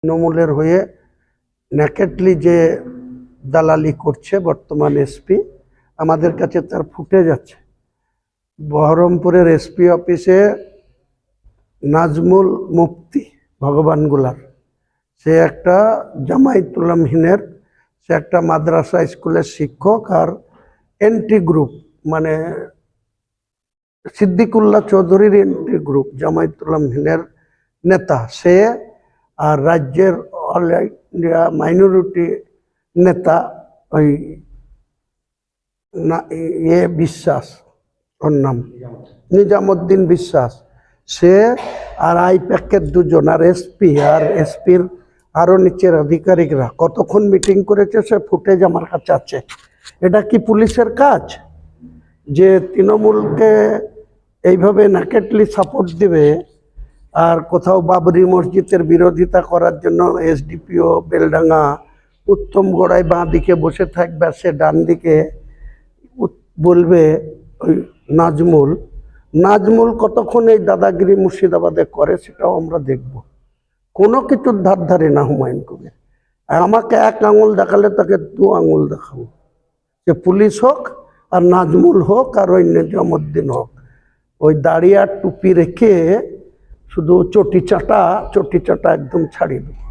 তৃণমূলের হয়ে ন্যাকেটলি যে দালালি করছে বর্তমান এসপি, আমাদের কাছে তার ফুটেজ আছে। বহরমপুরের এসপি অফিসে নাজমুল মুফতি ভগবানগুলার, সে একটা জামায়াতুল্লাহিনের, সে একটা মাদ্রাসা স্কুলের শিক্ষক আর এন্ট্রি গ্রুপ মানে সিদ্দিকুল্লাহ চৌধুরীর এন্ট্রি গ্রুপ জামায়াতুল্লাহিনের নেতা সে, আর রাজ্যের অল ইন্ডিয়া মাইনরিটি নেতা ওই বিশ্বাস, ওর নাম নিজামুদ্দিন বিশ্বাস, সে আর আইপ্যাকের দুজন, আর এসপি আর এসপির আরও নিচের আধিকারিকরা কতক্ষণ মিটিং করেছে সে ফুটেজ আমার কাছে আছে। এটা কি পুলিশের কাজ যে তৃণমূলকে এইভাবে ন্যাকেটলি সাপোর্ট দিবে? আর কোথাও বাবরি মসজিদের বিরোধিতা করার জন্য এসডিপিও বেলডাঙ্গা উত্তম গোড়ায় বাঁ দিকে বসে থাকবে, সে ডান দিকে বলবে ওই নাজমুল কতক্ষণ এই দাদাগিরি মুর্শিদাবাদে করে সেটাও আমরা দেখব। কোনো কিছুর ধার ধারে না হুমায়ুন কবির। আমাকে এক আঙুল দেখালে তাকে দু আঙুল দেখাবো, যে পুলিশ হোক আর নাজমুল হোক আর ওই নিজামুদ্দিন হোক। ওই দাড়ি আর টুপি রেখে শুধু চটি চাটা একদম ছাড়িয়ে দেবো।